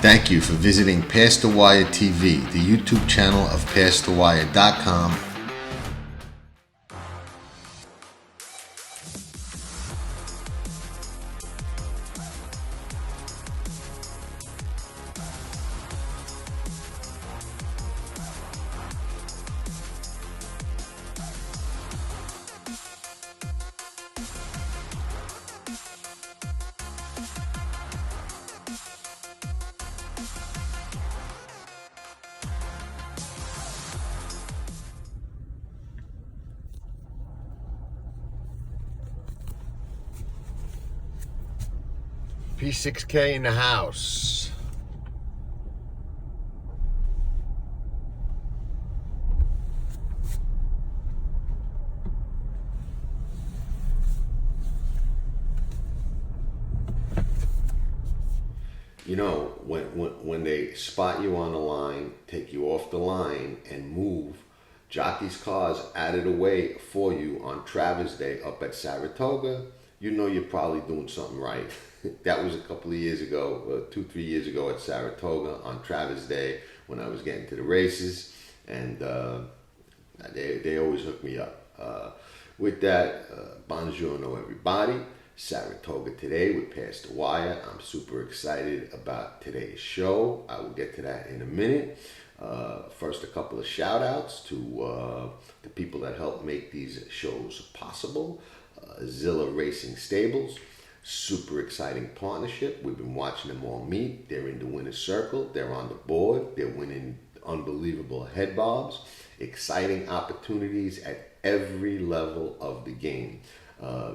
Thank you for visiting Past the Wire TV, the YouTube channel of PastTheWire.com. P6K in the house. You know, when they spot you on the line, take you off the line, and move jockeys' cars out of the way for you on Travis Day up at Saratoga, you know you're probably doing something right. That was a couple of years ago, 2-3 years ago at Saratoga on Travis Day when I was getting to the races, and they always hook me up. With that, buongiorno everybody. Saratoga Today with Past the Wire. I'm super excited about today's show. I will get to that in a minute. First, a couple of shout outs to the people that help make these shows possible. Zilla Racing Stables, super exciting partnership. We've been watching them all meet. They're in the winner's circle. They're on the board. They're winning unbelievable head bobs. Exciting opportunities at every level of the game.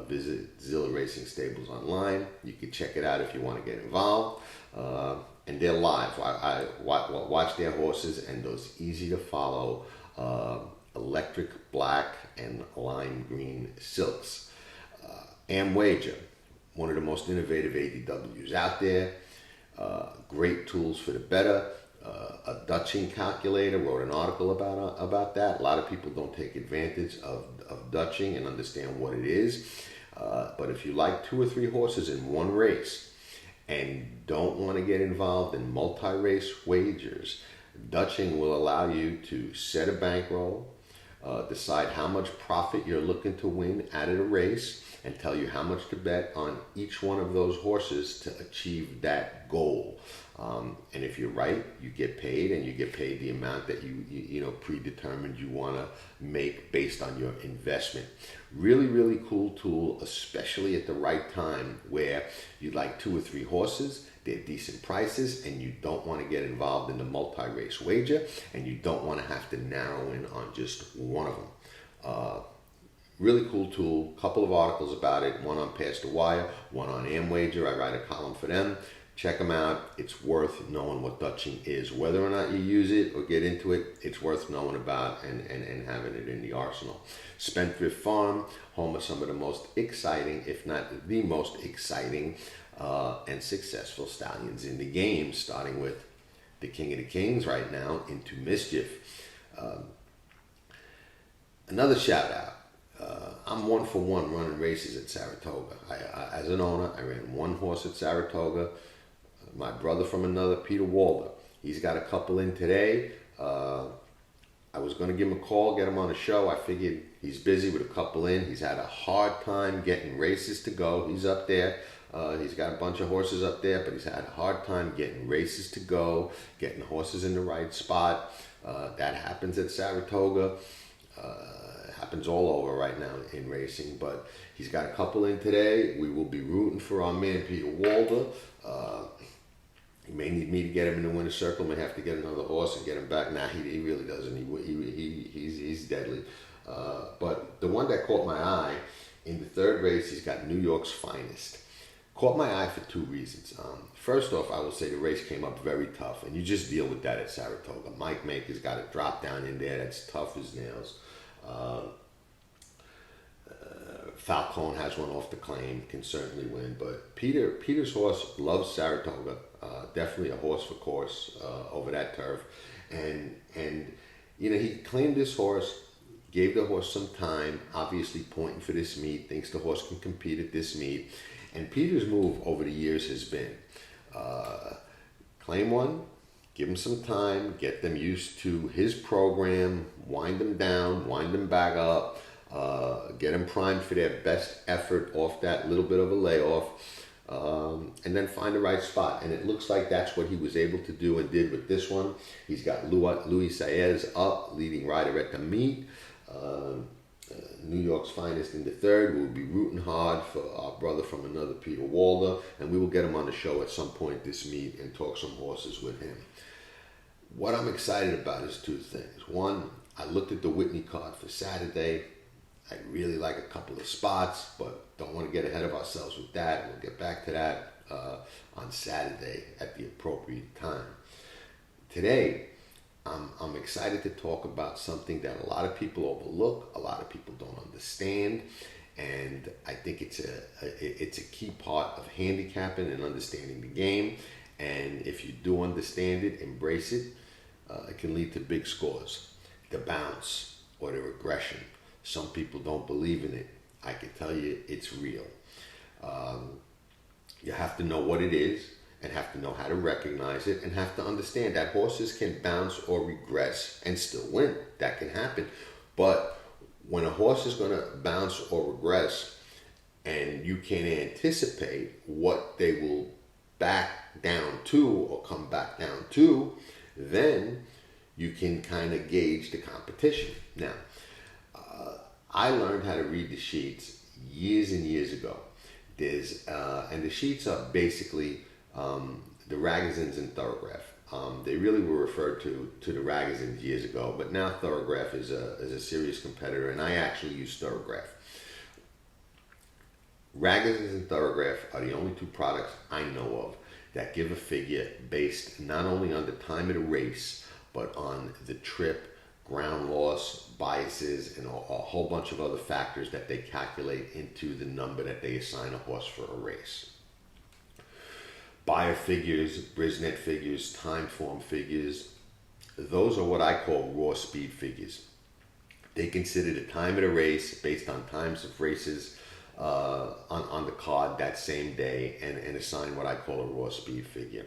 Visit Zilla Racing Stables online. You can check it out if you want to get involved. And they're live. I watch their horses and those easy to follow electric black and lime green silks. Wager, one of the most innovative ADWs out there. Great tools for the better. A Dutching calculator, wrote an article about that. A lot of people don't take advantage of Dutching and understand what it is. But if you like 2 or 3 horses in one race and don't want to get involved in multi-race wagers, Dutching will allow you to set a bankroll, decide how much profit you're looking to win out of the race, and tell you how much to bet on each one of those horses to achieve that goal. And if you're right, you get paid, and you get paid the amount that you know predetermined you want to make based on your investment. Really, really cool tool, especially at the right time where you like 2 or 3 horses. They're decent prices, and you don't want to get involved in the multi-race wager, and you don't want to have to narrow in on just one of them. Really cool tool. Couple of articles about it. One on Past the Wire, one on Wager. I write a column for them. Check them out. It's worth knowing what Dutching is. Whether or not you use it or get into it, it's worth knowing about and having it in the arsenal. Spendthrift Farm, home of some of the most exciting, if not the most exciting and successful stallions in the game, starting with the King of the Kings right now, Into Mischief. Another shout out. I'm 1 for 1 running races at Saratoga. I, as an owner, I ran 1 horse at Saratoga. My brother from another, Peter Walder, he's got a couple in today. I was going to give him a call, get him on a show. I figured he's busy with a couple in. He's had a hard time getting races to go. He's up there. He's got a bunch of horses up there, but he's had a hard time getting races to go, getting horses in the right spot. That happens at Saratoga. Happens all over right now in racing, but he's got a couple in today. We will be rooting for our man Peter Walder. He may need me to get him in the winner's circle. May have to get another horse and get him back. Nah, he really doesn't. He's deadly. But the one that caught my eye in the 3rd race, he's got New York's Finest. Caught my eye for 2 reasons. First off, I will say the race came up very tough, and you just deal with that at Saratoga. Mike Maker's got a drop down in there that's tough as nails. Falcone has one off the claim, can certainly win, but Peter's horse loves Saratoga. Definitely a horse for course over that turf, and you know, he claimed this horse, gave the horse some time, obviously pointing for this meet, thinks the horse can compete at this meet. And Peter's move over the years has been claim one, give them some time, get them used to his program, wind them down, wind them back up, get them primed for their best effort off that little bit of a layoff, and then find the right spot. And it looks like that's what he was able to do and did with this one. He's got Luis Saez up, leading rider at the meet. New York's finest in the third. We'll be rooting hard for our brother from another, Peter Walder, and we will get him on the show at some point this meet and talk some horses with him. What I'm excited about is two things. One, I looked at the Whitney card for Saturday. I really like a couple of spots, but don't want to get ahead of ourselves with that. We'll get back to that on Saturday at the appropriate time. Today, I'm excited to talk about something that a lot of people overlook, a lot of people don't understand, and I think it's a key part of handicapping and understanding the game. And if you do understand it, embrace it, it can lead to big scores. The bounce or the regression. Some people don't believe in it. I can tell you it's real. You have to know what it is, and have to know how to recognize it, and have to understand that horses can bounce or regress and still win. That can happen. But when a horse is going to bounce or regress and you can anticipate what they will back down to or come back down to, then you can kind of gauge the competition. Now, I learned how to read the sheets years and years ago. And the sheets are basically the Ragozins and Thoro-Graph. They really were referred to the Ragozins years ago, but now Thoro-Graph is a serious competitor, and I actually use Thoro-Graph. Ragozins and Thoro-Graph are the only two products I know of that give a figure based not only on the time of the race, but on the trip, ground loss, biases, and a whole bunch of other factors that they calculate into the number that they assign a horse for a race. Buyer figures, Brisnet figures, time form figures, those are what I call raw speed figures. They consider the time of the race based on times of races on the card that same day and assign what I call a raw speed figure.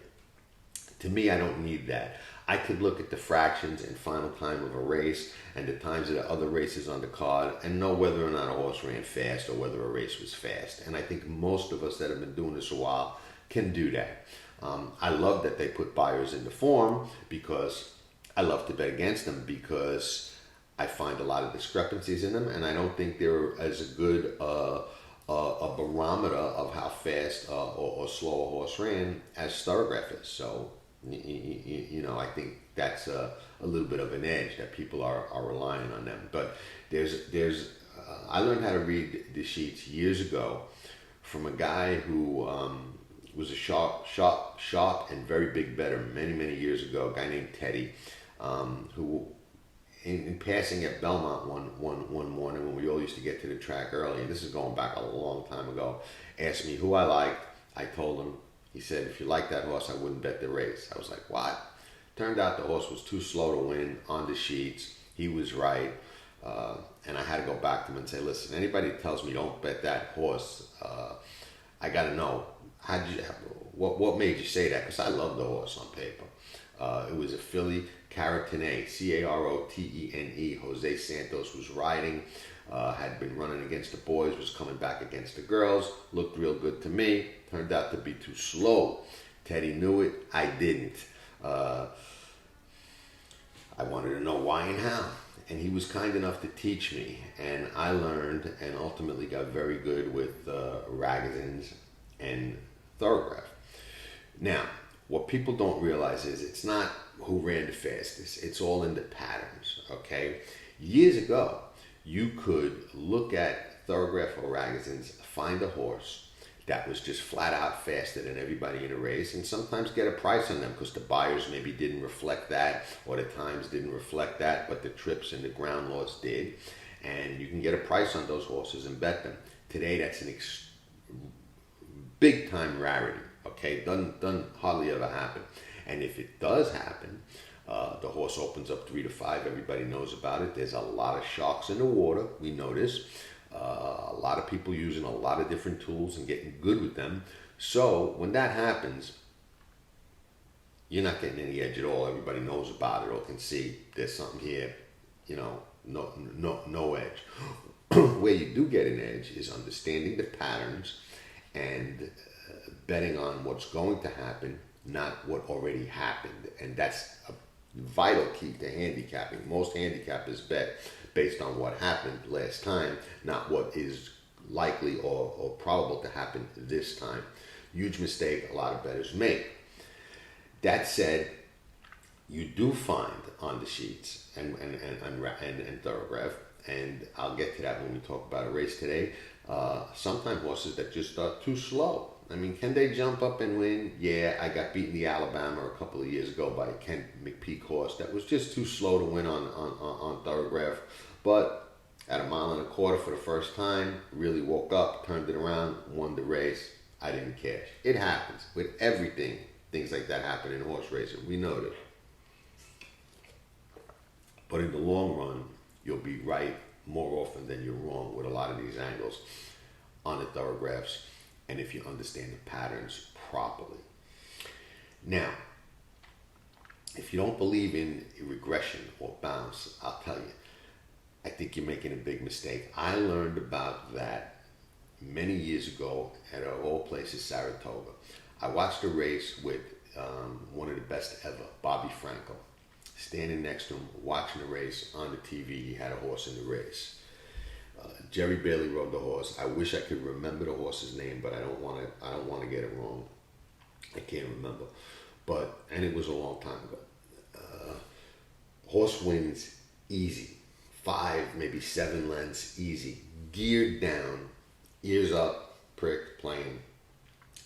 To me, I don't need that. I could look at the fractions and final time of a race and the times of the other races on the card and know whether or not a horse ran fast or whether a race was fast. And I think most of us that have been doing this a while can do that. I love that they put buyers in the form because I love to bet against them because I find a lot of discrepancies in them, and I don't think they're as good a barometer of how fast or slow a horse ran as Thoro-Graph is. So, I think that's a little bit of an edge that people are relying on them. But I learned how to read the sheets years ago from a guy who was a sharp and very big bettor many years ago, a guy named Teddy, who in passing at Belmont one morning when we all used to get to the track early, and this is going back a long time ago, asked me who I liked. I told him. He said, if you like that horse, I wouldn't bet the race. I was like, what? Turned out the horse was too slow to win on the sheets. He was right. And I had to go back to him and say, listen, anybody that tells me don't bet that horse, I got to know. What made you say that? Because I love the horse on paper. It was a filly, Carotene, Carotene. Jose Santos was riding, had been running against the boys, was coming back against the girls, looked real good to me, turned out to be too slow. Teddy knew it, I didn't. I wanted to know why and how, and he was kind enough to teach me, and I learned and ultimately got very good with Ragozins and Thoro-Graph. Now, what people don't realize is it's not who ran the fastest. It's all in the patterns, okay? Years ago, you could look at Thoro-Graph or Ragozins, find a horse that was just flat out faster than everybody in a race, and sometimes get a price on them because the buyers maybe didn't reflect that, or the times didn't reflect that, but the trips and the ground loss did. And you can get a price on those horses and bet them. Today, that's an big time rarity. Okay, doesn't hardly ever happen. And if it does happen, the horse opens up 3 to 5. Everybody knows about it. There's a lot of sharks in the water. We know this. A lot of people using a lot of different tools and getting good with them. So when that happens, you're not getting any edge at all. Everybody knows about it or can see there's something here, no edge. Where you do get an edge is understanding the patterns and betting on what's going to happen, not what already happened. And that's a vital key to handicapping. Most handicappers bet based on what happened last time, not what is likely or probable to happen this time. Huge mistake a lot of bettors make. That said, you do find on the sheets and Thoro-Graph, and I'll get to that when we talk about a race today, sometimes horses that just are too slow. I mean, can they jump up and win? Yeah, I got beaten the Alabama a couple of years ago by Kent McPeak horse that was just too slow to win on Thoro-Graph. But at 1.25 miles for the first time, really woke up, turned it around, won the race. I didn't cash. It happens with everything. Things like that happen in horse racing. We know that. But in the long run, you'll be right more often than you're wrong with a lot of these angles on the Thoro-Graphs, and if you understand the patterns properly. Now, if you don't believe in regression or bounce, I'll tell you, I think you're making a big mistake. I learned about that many years ago at our old place in Saratoga. I watched a race with one of the best ever, Bobby Franco, standing next to him, watching the race on the TV. He had a horse in the race. Jerry Bailey rode the horse. I wish I could remember the horse's name, but I don't want to get it wrong. I can't remember. And it was a long time ago. Horse wins easy. 5, maybe 7 lengths easy. Geared down, ears up, prick, playing.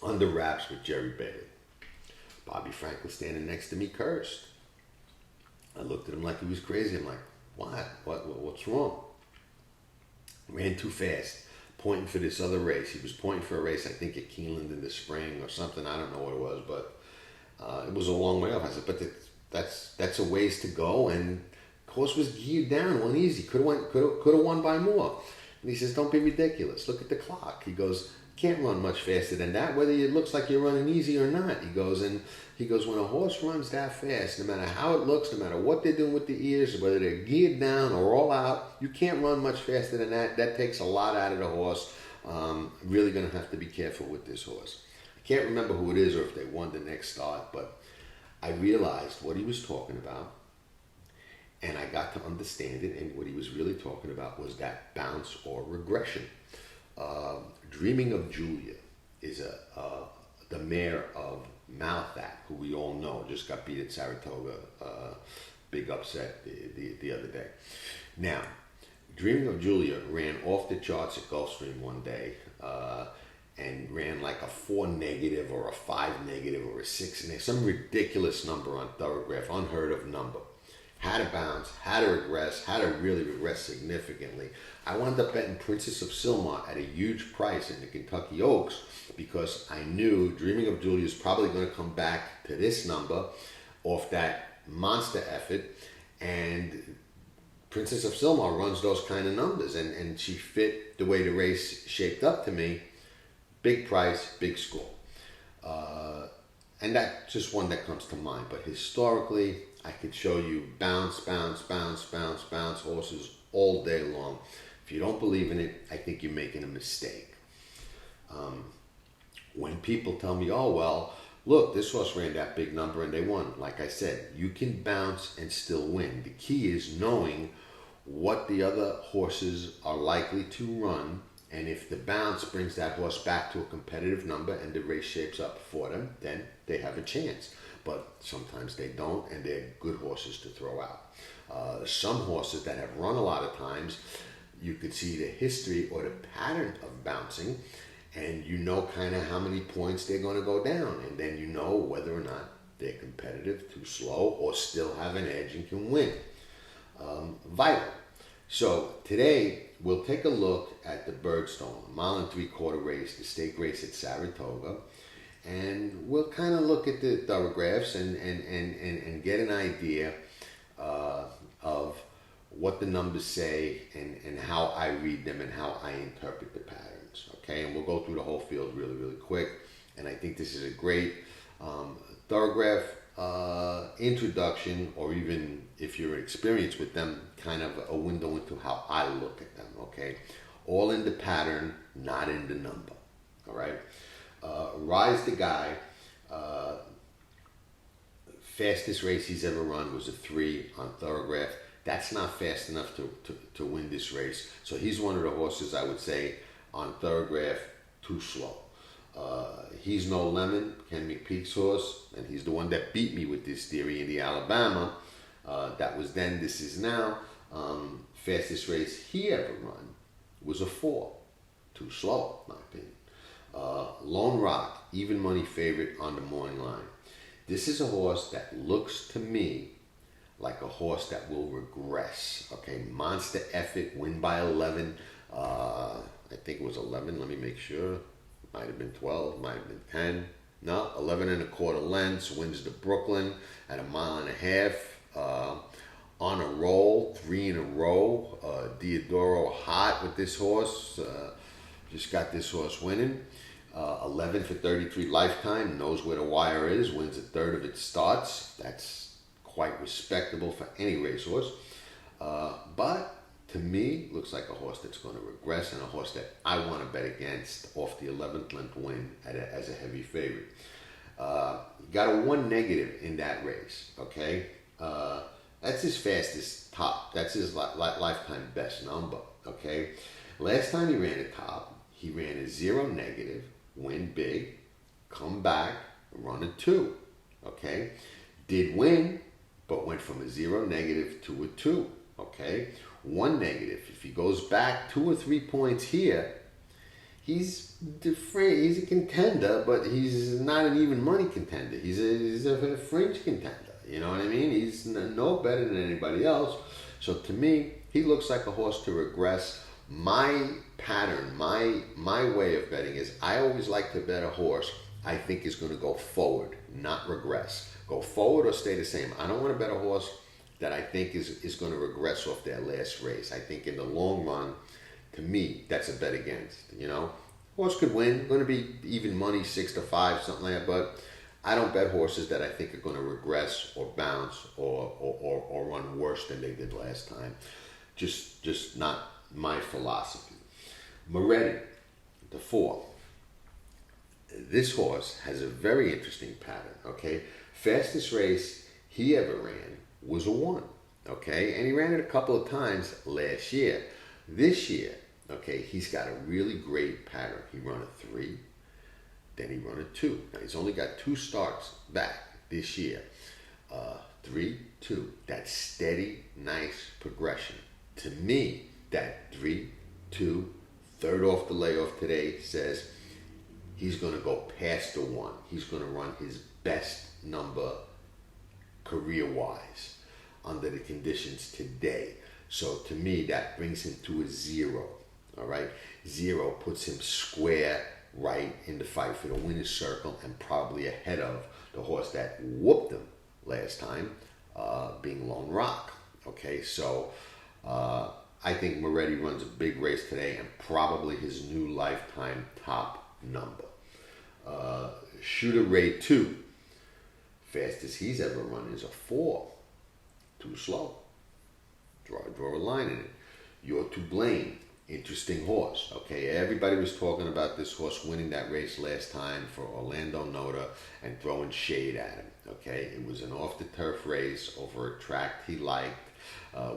Under wraps with Jerry Bailey. Bobby Frank was standing next to me, cursed. I looked at him like he was crazy. I'm like, what? What's wrong? Ran too fast, pointing for this other race. He was pointing for a race, I think at Keeneland in the spring or something. I don't know what it was, but it was a long way off. I said, but that's a ways to go, and the horse was geared down, won easy. Could have won by more. And he says, don't be ridiculous. Look at the clock. He goes, can't run much faster than that, whether it looks like you're running easy or not. He goes, when a horse runs that fast, no matter how it looks, no matter what they're doing with the ears, whether they're geared down or all out, you can't run much faster than that. That takes a lot out of the horse. Really going to have to be careful with this horse. I can't remember who it is or if they won the next start, but I realized what he was talking about, and I got to understand it, and what he was really talking about was that bounce or regression. Dreaming of Julia is the mare of Malthat, who we all know just got beat at Saratoga, big upset the other day. Now, Dreaming of Julia ran off the charts at Gulfstream one day and ran like a 4 negative or a 5 negative or a 6 negative, some ridiculous number on Thoro-Graph, unheard of number. Had to bounce, had to regress, had to really regress significantly. I wound up betting Princess of Sylmar at a huge price in the Kentucky Oaks because I knew Dreaming of Julia is probably going to come back to this number off that monster effort, and Princess of Sylmar runs those kind of numbers, and she fit the way the race shaped up to me. Big price, big score. And that's just one that comes to mind. But historically, I could show you bounce horses all day long. If you don't believe in it, I think you're making a mistake. When people tell me, oh, well, look, this horse ran that big number and they won. Like I said, you can bounce and still win. The key is knowing what the other horses are likely to run, and if the bounce brings that horse back to a competitive number and the race shapes up for them, then they have a chance. But sometimes they don't, and they're good horses to throw out. Some horses that have run a lot of times, you could see the history or the pattern of bouncing, and you know kind of how many points they're going to go down, and then you know whether or not they're competitive, too slow, or still have an edge and can win. Vital. So today we'll take a look at the Birdstone, 1.75 mile race, the stake race at Saratoga, and we'll kind of look at the Thoro-Graphs and get an idea of what the numbers say and how I read them and how I interpret the patterns. Okay, and we'll go through the whole field really quick. And I think this is a great Thoro-Graph introduction, or even if you're experienced with them, kind of a window into how I look at them, okay? All in the pattern, not in the number, all right? Rise the guy, fastest race he's ever run was a 3 on Thoro-Graph. That's not fast enough to win this race. So he's one of the horses I would say on Thoro-Graph, too slow. He's no lemon, Ken McPeak's horse, and he's the one that beat me with this theory in the Alabama. That was then, this is now. Fastest race he ever run was a 4. Too slow, in my opinion. Lone Rock, even money favorite on the morning line. This is a horse that looks to me like a horse that will regress. Okay, monster effort, win by 11. I think it was 11. Let me make sure. Might have been 12. Might have been 10. No, 11 1/4 lengths. Wins the Brooklyn at 1.5 miles. On a roll, 3 in a row. Diodoro hot with this horse. Just got this horse winning. 11 for 33 lifetime, knows where the wire is, wins a third of its starts. That's quite respectable for any racehorse. But to me, looks like a horse that's going to regress, and a horse that I want to bet against off the 11th length win as a heavy favorite. Got a 1 negative in that race, okay? That's his fastest top. That's his lifetime best number, okay? Last time he ran a top, he ran a 0 negative, win big, come back, run a 2, okay? Did win, but went from a 0 negative to a 2, okay? 1 negative. If he goes back 2 or 3 points here, he's a contender, but he's not an even money contender. He's a fringe contender. You know what I mean? He's no better than anybody else. So to me, he looks like a horse to regress. My pattern, my way of betting is I always like to bet a horse I think is going to go forward, not regress. Go forward or stay the same. I don't want to bet a horse that I think is going to regress off their last race. I think in the long run, to me, that's a bet against. You know, horse could win, going to be even money, 6 to 5, something like that. But I don't bet horses that I think are going to regress or bounce or run worse than they did last time. Just not my philosophy. Moretti, the 4. This horse has a very interesting pattern, okay? Fastest race he ever ran was a 1, okay? And he ran it a couple of times last year. This year, okay, he's got a really great pattern. He run a 3, then he run a 2. Now, he's only got 2 starts back this year. 3, 2. That steady, nice progression. To me, that 3, 2, third off the layoff today says he's going to go past the 1. He's going to run his best number career-wise under the conditions today. So to me, that brings him to a 0. All right, 0 puts him square right in the fight for the winner's circle, and probably ahead of the horse that whooped him last time, being Lone Rock. Okay, so I think Moretti runs a big race today, and probably his new lifetime top number. Shooter Ray 2, fastest he's ever run is a 4. Too slow. Draw a line in it. You're to blame. Interesting horse. Okay, everybody was talking about this horse winning that race last time for Orlando Noda and throwing shade at him. Okay, it was an off-the-turf race over a track he liked,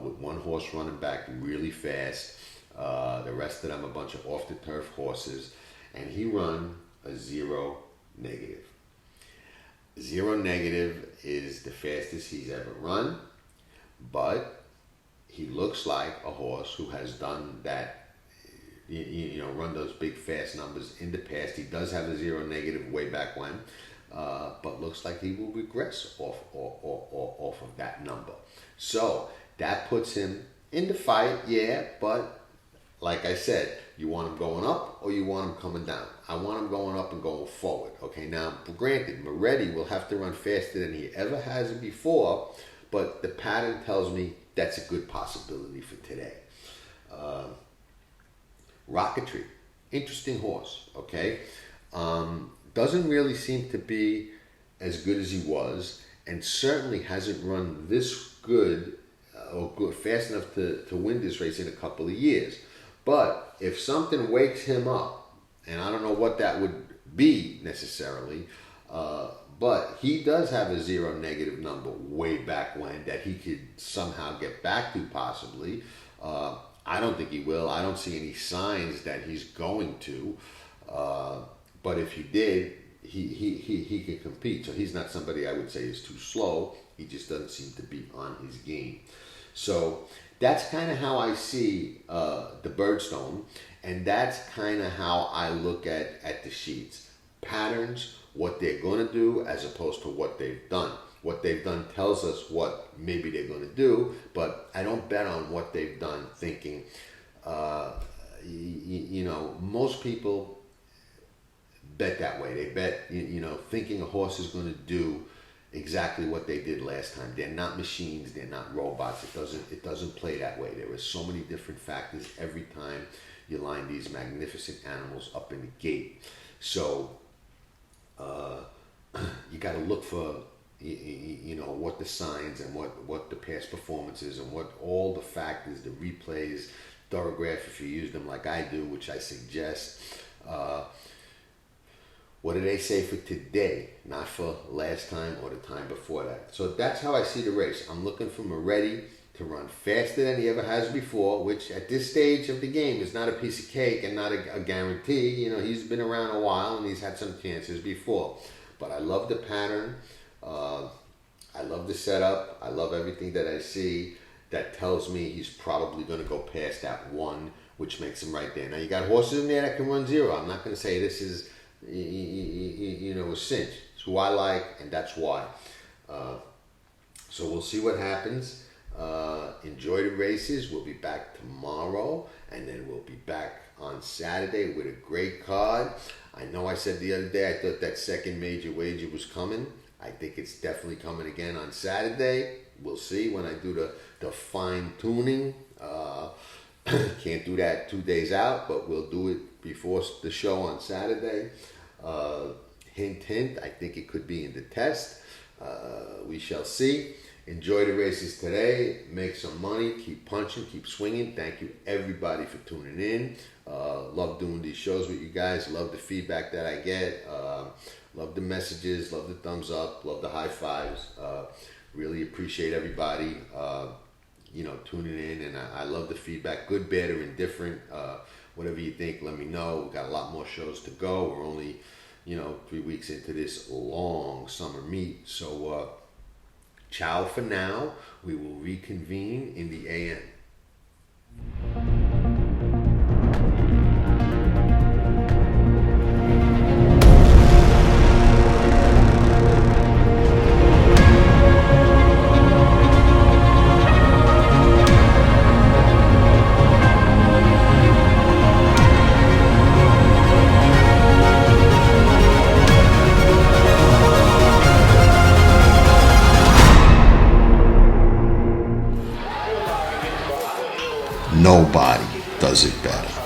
with one horse running back really fast. The rest of them a bunch of off-the-turf horses, and he run a 0 negative. 0 negative is the fastest he's ever run, but he looks like a horse who has done that, run those big fast numbers in the past. He does have a 0 negative way back when, but looks like he will regress off of that number. So that puts him in the fight, yeah, but like I said, you want him going up or you want him coming down? I want him going up and going forward. Okay, now, granted, Moretti will have to run faster than he ever has before, but the pattern tells me that's a good possibility for today. Rocketry, interesting horse, okay? Doesn't really seem to be as good as he was, and certainly hasn't run this good or good fast enough to win this race in a couple of years. But if something wakes him up, and I don't know what that would be necessarily, but he does have a 0 negative number way back when that he could somehow get back to possibly. I don't think he will. I don't see any signs that he's going to. But if he did, he could compete. So he's not somebody I would say is too slow. He just doesn't seem to be on his game. So that's kind of how I see the Birdstone, and that's kind of how I look at the sheets. Patterns, what they're going to do as opposed to what they've done. What they've done tells us what maybe they're going to do, but I don't bet on what they've done thinking, most people bet that way. They bet, thinking a horse is going to do exactly what they did last time. They're not machines. They're not robots. It doesn't play that way. There are so many different factors every time you line these magnificent animals up in the gate. So you got to look for what the signs and what the past performances and what all the factors, the replays, Thoro-Graph if you use them like I do, which I suggest. What do they say for today, not for last time or the time before that? So that's how I see the race. I'm looking for Moretti to run faster than he ever has before, which at this stage of the game is not a piece of cake and not a guarantee. He's been around a while and he's had some chances before. But I love the pattern. I love the setup. I love everything that I see that tells me he's probably going to go past that 1, which makes him right there. Now, you got horses in there that can run 0. I'm not going to say this is, a cinch. It's who I like, and that's why. So we'll see what happens. Enjoy the races. We'll be back tomorrow, and then we'll be back on Saturday with a great card. I know I said the other day I thought that second major wager was coming. I think it's definitely coming again on Saturday. We'll see when I do the fine tuning. Can't do that 2 days out, but we'll do it before the show on Saturday. Hint, hint, I think it could be in the test. We shall see. Enjoy the races today. Make some money. Keep punching. Keep swinging. Thank you, everybody, for tuning in. Love doing these shows with you guys. Love the feedback that I get. Love the messages. Love the thumbs up. Love the high fives. Really appreciate everybody, tuning in. And I love the feedback. Good, bad, or indifferent. Whatever you think, let me know. We've got a lot more shows to go. We're only, 3 weeks into this long summer meet. So, ciao for now. We will reconvene in the AM. Nobody does it better.